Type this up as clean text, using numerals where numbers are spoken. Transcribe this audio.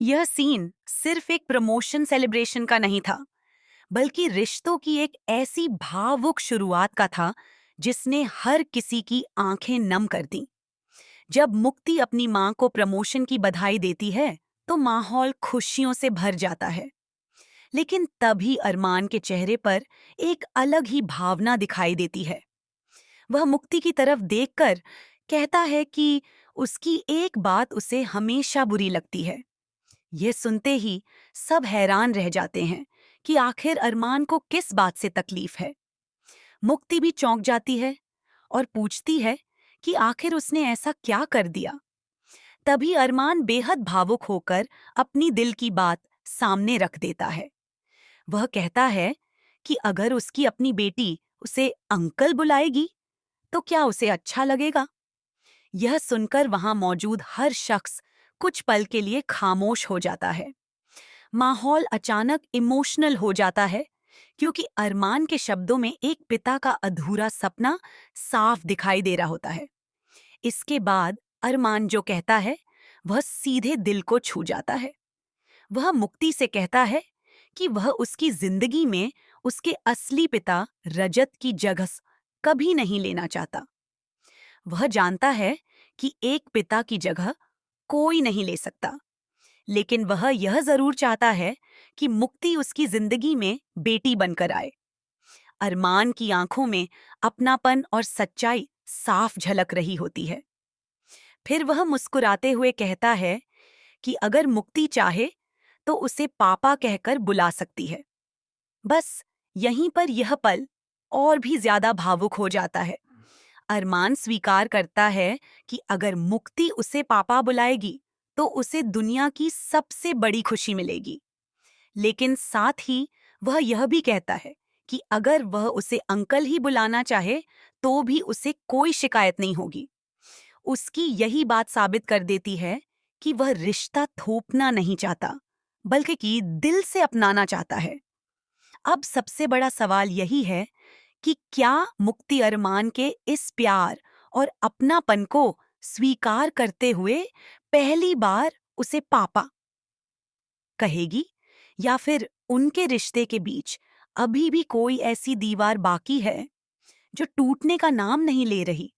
यह सीन सिर्फ एक प्रमोशन सेलिब्रेशन का नहीं था, बल्कि रिश्तों की एक ऐसी भावुक शुरुआत का था जिसने हर किसी की आंखें नम कर दी। जब मुक्ति अपनी मां को प्रमोशन की बधाई देती है तो माहौल खुशियों से भर जाता है। लेकिन तभी अरमान के चेहरे पर एक अलग ही भावना दिखाई देती है। वह मुक्ति की तरफ देखकर कहता है कि उसकी एक बात उसे हमेशा बुरी लगती है। यह सुनते ही सब हैरान रह जाते हैं कि आखिर अरमान को किस बात से तकलीफ है। मुक्ति भी चौंक जाती है और पूछती है कि आखिर उसने ऐसा क्या कर दिया। तभी अरमान बेहद भावुक होकर अपनी दिल की बात सामने रख देता है। वह कहता है कि अगर उसकी अपनी बेटी उसे अंकल बुलाएगी तो क्या उसे अच्छा लगेगा। यह सुनकर वहां मौजूद हर शख्स कुछ पल के लिए खामोश हो जाता है। माहौल अचानक इमोशनल हो जाता है, क्योंकि अरमान के शब्दों में एक पिता का अधूरा सपना साफ दिखाई दे रहा होता है। इसके बाद अरमान जो कहता है वह सीधे दिल को छू जाता है। वह मुक्ति से कहता है कि वह उसकी जिंदगी में उसके असली पिता रजत की जगह कभी नहीं लेना चाहता। वह जानता है कि एक पिता की जगह कोई नहीं ले सकता, लेकिन वह यह जरूर चाहता है कि मुक्ति उसकी जिंदगी में बेटी बनकर आए। अरमान की आंखों में अपनापन और सच्चाई साफ झलक रही होती है। फिर वह मुस्कुराते हुए कहता है कि अगर मुक्ति चाहे तो उसे पापा कहकर बुला सकती है। बस यहीं पर यह पल और भी ज्यादा भावुक हो जाता है। अरमान स्वीकार करता है कि अगर मुक्ति उसे पापा बुलाएगी तो उसे दुनिया की सबसे बड़ी खुशी मिलेगी। लेकिन साथ ही वह यह भी कहता है कि अगर वह उसे अंकल ही बुलाना चाहे तो भी उसे कोई शिकायत नहीं होगी। उसकी यही बात साबित कर देती है कि वह रिश्ता थोपना नहीं चाहता, बल्कि कि दिल से अपनाना चाहता है। अब सबसे बड़ा सवाल यही है कि क्या मुक्ति अरमान के इस प्यार और अपनापन को स्वीकार करते हुए पहली बार उसे पापा कहेगी, या फिर उनके रिश्ते के बीच अभी भी कोई ऐसी दीवार बाकी है जो टूटने का नाम नहीं ले रही।